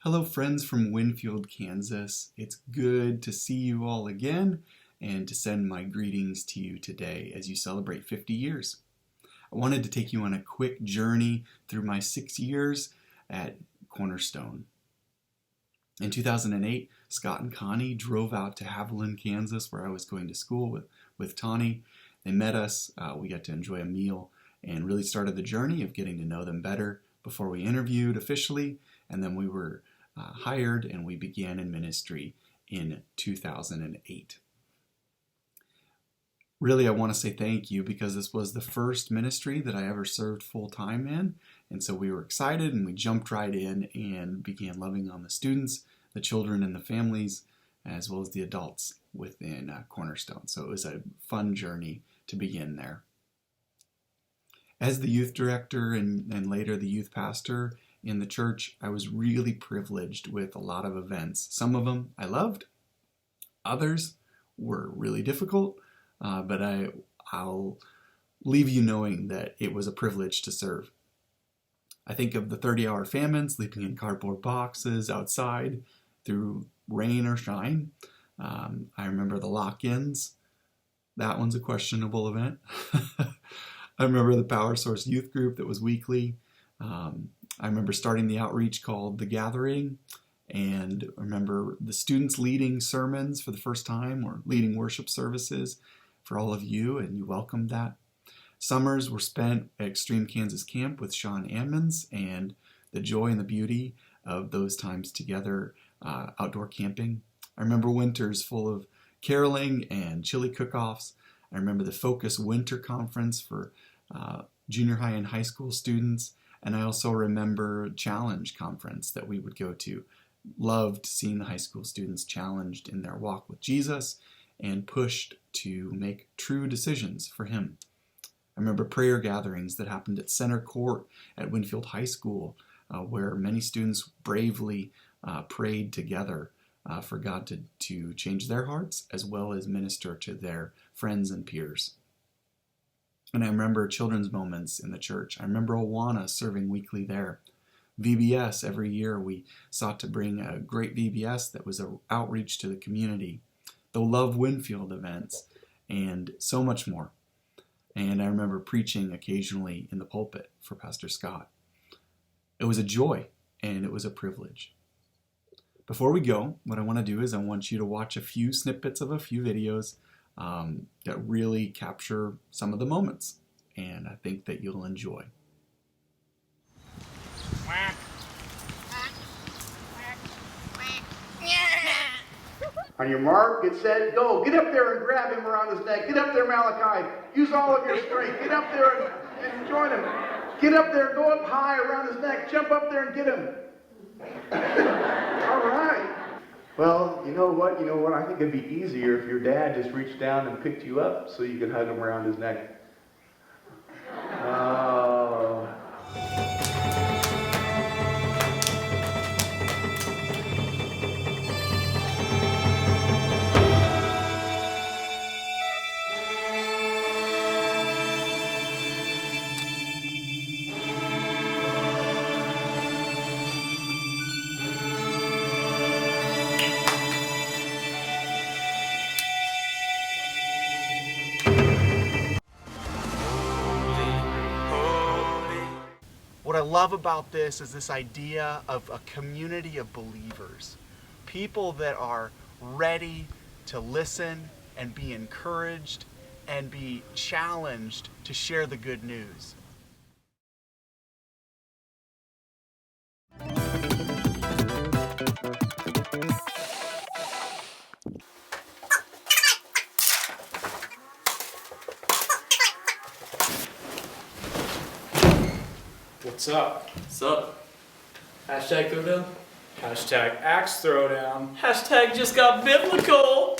Hello friends from Winfield, Kansas. It's good to see you all again and to send my greetings to you today as you celebrate 50 years. I wanted to take you on a quick journey through my 6 years at Cornerstone. In 2008, Scott and Connie drove out to Haviland, Kansas, where I was going to school with Tawny. They met us, we got to enjoy a meal, and really started the journey of getting to know them better before we interviewed officially, and then we were hired and we began in ministry in 2008. Really, I want to say thank you because this was the first ministry that I ever served full-time in, and so we were excited and we jumped right in and began loving on the students, the children, and the families, as well as the adults within Cornerstone. So it was a fun journey to begin there. As the youth director and later the youth pastor in the church, I was really privileged with a lot of events. Some of them I loved, others were really difficult, but I'll leave you knowing that it was a privilege to serve. I think of the 30-hour famine, sleeping in cardboard boxes outside through rain or shine. I remember the lock-ins. That one's a questionable event. I remember the Power Source youth group that was weekly. I remember starting the outreach called The Gathering, and I remember the students leading sermons for the first time or leading worship services for all of you, and you welcomed that. Summers were spent at Extreme Kansas Camp with Sean Ammons, and the joy and the beauty of those times together outdoor camping. I remember winters full of caroling and chili cook-offs. I remember the Focus Winter Conference for junior high and high school students. And I also remember Challenge Conference that we would go to. Loved seeing the high school students challenged in their walk with Jesus and pushed to make true decisions for Him. I remember prayer gatherings that happened at Center Court at Winfield High School, where many students bravely prayed together for God to change their hearts as well as minister to their friends and peers. And I remember children's moments in the church. I remember Awana serving weekly there. VBS, every year we sought to bring a great VBS that was an outreach to the community. The Love Winfield events, and so much more. And I remember preaching occasionally in the pulpit for Pastor Scott. It was a joy, and it was a privilege. Before we go, what I want to do is I want you to watch a few snippets of a few videos that really capture some of the moments, and I think that you'll enjoy. On your mark, get set, go. Get up there and grab him around his neck. Get up there, Malachi. Use all of your strength. Get up there and join him. Get up there, go up high around his neck. Jump up there and get him. All right. Well, you know what? I think it'd be easier if your dad just reached down and picked you up so you could hug him around his neck. Oh. What I love about this is this idea of a community of believers, people that are ready to listen and be encouraged and be challenged to share the good news. What's up? What's up? Hashtag throwdown. Hashtag axe throwdown. Hashtag just got biblical.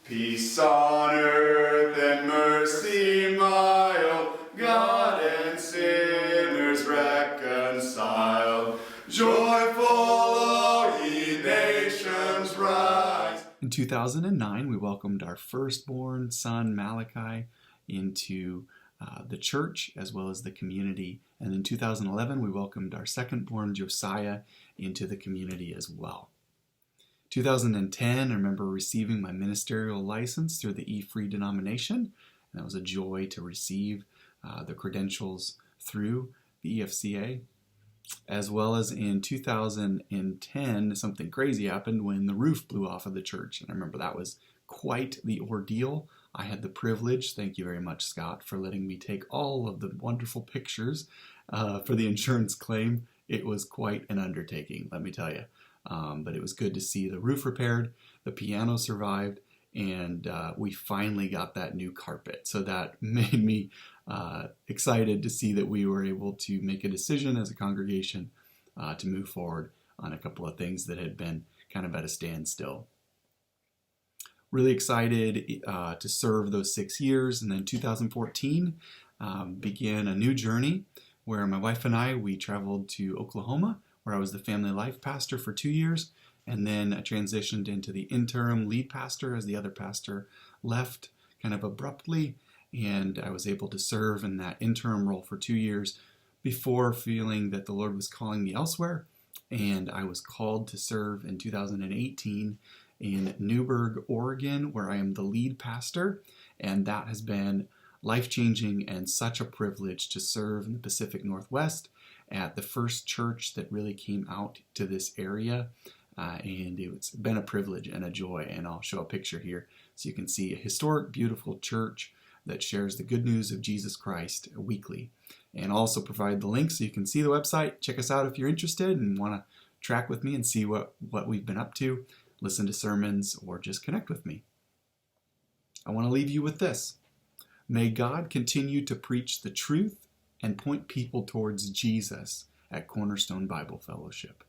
Peace on earth and mercy mild, God and sinners reconciled. Joyful all ye nations rise. In 2009, we welcomed our firstborn son, Malachi, into the church as well as the community. And in 2011, we welcomed our second-born Josiah into the community as well. 2010, I remember receiving my ministerial license through the E-Free denomination. And that was a joy to receive the credentials through the EFCA. As well as in 2010, something crazy happened when the roof blew off of the church. And I remember that was quite the ordeal. I had the privilege, thank you very much, Scott, for letting me take all of the wonderful pictures for the insurance claim. It was quite an undertaking, let me tell you. But it was good to see the roof repaired, the piano survived, and we finally got that new carpet. So that made me excited to see that we were able to make a decision as a congregation to move forward on a couple of things that had been kind of at a standstill. Really excited to serve those 6 years, and then 2014 began a new journey where my wife and I, we traveled to Oklahoma, where I was the family life pastor for 2 years, and then I transitioned into the interim lead pastor as the other pastor left kind of abruptly, and I was able to serve in that interim role for 2 years before feeling that the Lord was calling me elsewhere, and I was called to serve in 2018 in Newberg, Oregon, where I am the lead pastor, and that has been life-changing and such a privilege to serve in the Pacific Northwest at the first church that really came out to this area, and it's been a privilege and a joy, and I'll show a picture here so you can see a historic, beautiful church that shares the good news of Jesus Christ weekly, and also provide the link so you can see the website. Check us out if you're interested and want to track with me and see what we've been up to, listen to sermons, or just connect with me. I want to leave you with this. May God continue to preach the truth and point people towards Jesus at Cornerstone Bible Fellowship.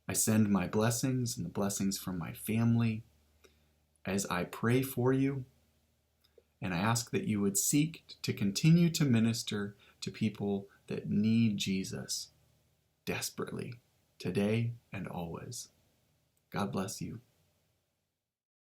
I send my blessings and the blessings from my family as I pray for you, and I ask that you would seek to continue to minister to people that need Jesus desperately, today and always. God bless you.